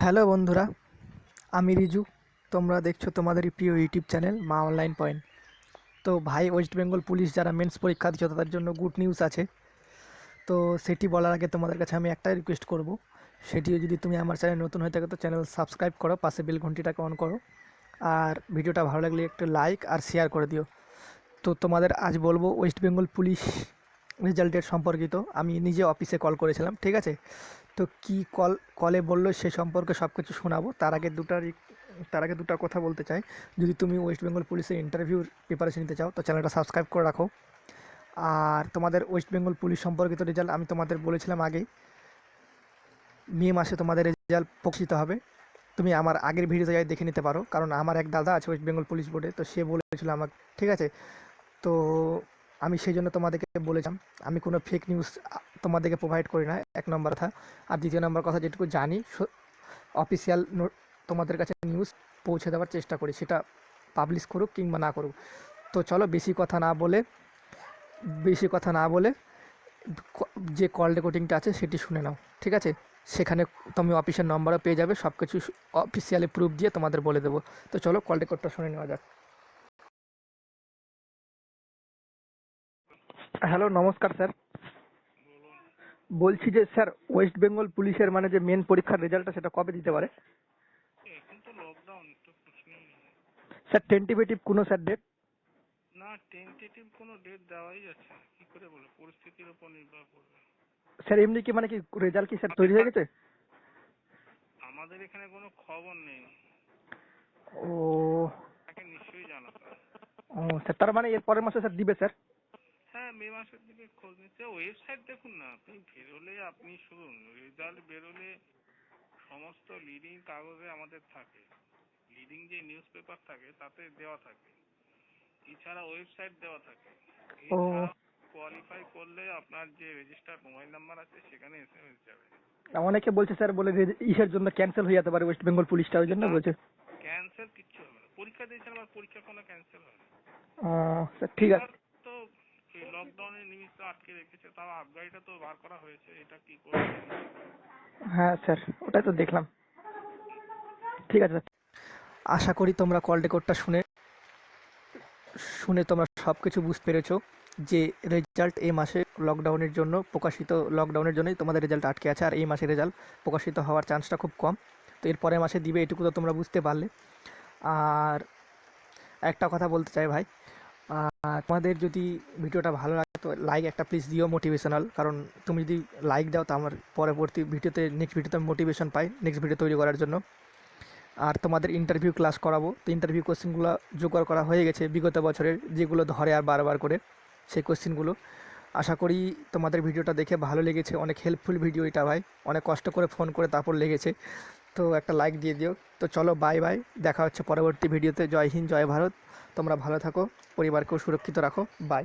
Hello বন্ধুরা, আমি রিজু। তোমরা দেখছো তোমাদেরই প্রিয় ইউটিউব চ্যানেল মা অনলাইন পয়েন্ট। তো ভাই, ওয়েস্ট বেঙ্গল পুলিশ যারা মেন্স পরীক্ষা দিচ্ছ তাদের জন্য গুড নিউজ আছে। তো সেটি বলার আগে তোমাদের কাছে আমি একটাই রিকোয়েস্ট করব, সেটিও যদি তুমি আমার চ্যানেল নতুন হয়ে থাকো তো চ্যানেল সাবস্ক্রাইব করো, পাশে বেল ঘন্টিটাকে অন করো, আর ভিডিওটা ভালো লাগলে একটু লাইক আর শেয়ার করে দিও। তো তোমাদের আজ বলবো ওয়েস্ট বেঙ্গল পুলিশ রেজাল্টের সম্পর্কিত। আমি নিজে অফিসে কল করেছিলাম, ঠিক আছে? তো কী কলে বললো সে সম্পর্কে সব কিছু শোনাবো। তার আগে দুটো কথা বলতে চাই। যদি তুমি ওয়েস্ট বেঙ্গল পুলিশের ইন্টারভিউর প্রিপারেশন নিতে চাও তো চ্যানেলটা সাবস্ক্রাইব করে রাখো। আর তোমাদের ওয়েস্ট বেঙ্গল পুলিশ সম্পর্কিত রেজাল্ট আমি তোমাদের বলেছিলাম আগেই, মে মাসে তোমাদের রেজাল্ট প্রকাশিত হবে। তুমি আমার আগের ভিডিওতে যাই দেখে নিতে পারো, কারণ আমার এক দাদা আছে ওয়েস্ট বেঙ্গল পুলিশ বোর্ডে, তো সে বলেছিল আমাকে, ঠিক আছে? তো আমি সেই জন্য তোমাদেরকে বলেছিলাম, আমি কোনো ফেক নিউজ তোমাদেরকে প্রোভাইড করি না, এক নম্বর কথা। আর দ্বিতীয় নম্বর কথা, যেটুকু জানি অফিসিয়াল তোমাদের কাছে নিউজ পৌঁছে দেওয়ার চেষ্টা করি, সেটা পাবলিশ করুক কিংবা না করুক। তো চলো বেশি কথা না বলে যে কল রেকর্ডিংটা আছে সেটি শুনে নাও, ঠিক আছে? সেখানে তুমি অফিসের নম্বরও পেয়ে যাবে, সব কিছু অফিসিয়ালি প্রুফ দিয়ে তোমাদের বলে দেবো। তো চলো কল রেকর্ডটা শুনে নেওয়া যাক। হ্যালো, নমস্কার স্যার। বলুন। বলছি যে স্যার, ওয়েস্ট বেঙ্গল পুলিশের মানে যে মেন পরীক্ষার রেজাল্টটা সেটা কবে দিতে পারে? এখন তো লকডাউন, তো প্রশ্নই নেই। স্যার টেন্টেটিভ কোনো স্যার ডেট? না, টেন্টেটিভ কোনো ডেট দেওয়াই যাচ্ছে না। কি করে বলে, পরিস্থিতির উপর নির্ভর করবে। স্যার এমনি কি মানে কি রেজাল্ট কি স্যার তৈরি হয়ে গেছে? আমাদের এখানে কোনো খবর নেই। ও তাকে নিশ্চয়ই জানাতে হবে। ও স্যার, তার মানে এর পরের মাসে স্যার দিবে স্যার? হ্যাঁ, মে মাসের দিকে খোঁজ নিচ্ছে। ওয়েবসাইট দেখুন না, আপনি বেরোলে আপনি শুনুন, রেজাল্ট বেরোলে সমস্ত লিডিং কাগজে আমাদের থাকে, লিডিং যে নিউজ পেপার থাকে তাতে দেওয়া থাকে, এছাড়া ওয়েবসাইট দেওয়া থাকে। ও এছাড়া কোয়ালিফাই করলে আপনার যে রেজিস্টার্ড মোবাইল নাম্বার আছে সেখানে এসএমএস যাবে। অনেকে বলছে স্যার, বলে ইসের জন্য ক্যান্সেল হয়ে যেতে পারে ওয়েস্ট বেঙ্গল পুলিশটা, ওই জন্য না, বলছে। ক্যান্সেল কিচ্ছু হবে না। পরীক্ষা দিয়েছেন, আবার পরীক্ষা কোনো ক্যান্সেল হয় না। ও স্যার ঠিক এবার আছে। তো এই লকডাউনের নিমিত্ত আটকে রেখেছে, তাও আপগ্রেডটা তো বার করা হয়েছে, এটা কি করবে জানি না। হ্যাঁ স্যার, ওটাই তো দেখলাম। ঠিক আছে স্যার, আশা করি তোমরা কল রেকর্ডটা শুনে শুনে তোমরা সব কিছু বুঝতে পেরেছো যে রেজাল্ট এই মাসে লকডাউনের জন্যই তোমাদের রেজাল্ট আটকে আছে, আর এই মাসে রেজাল্ট প্রকাশিত হওয়ার চান্সটা খুব কম। তো এর পরের মাসে দিবে, এটুকু তো তোমরা বুঝতে পারলে। আর একটা কথা বলতে চাই ভাই, তোমাদের যদি ভিডিওটা ভালো লাগে তো লাইক একটা প্লিজ দিও, মোটিভেশনাল। কারণ তুমি যদি লাইক দাও তো আমার পরবর্তী নেক্সট ভিডিওতে আমি মোটিভেশন পাই নেক্সট ভিডিও তৈরি করার জন্য। আর তোমাদের ইন্টারভিউ ক্লাস করাবো, তো ইন্টারভিউ কোশ্চেনগুলো জোগাড় করা হয়ে গেছে বিগত বছরের, যেগুলো ধরে আর বারবার করে সেই কোশ্চেনগুলো। আশা করি তোমাদের ভিডিওটা দেখে ভালো লেগেছে, অনেক হেল্পফুল ভিডিও এটা ভাই, অনেক কষ্ট করে ফোন করে তারপর লেগেছে। তো একটা লাইক দিয়ে দিও। তো চলো, বাই বাই, দেখা হচ্ছে পরবর্তী ভিডিওতে। জয় হিন্দ, জয় ভারত। তোমরা ভালো থাকো, পরিবারকেও সুরক্ষিত রাখো। বাই।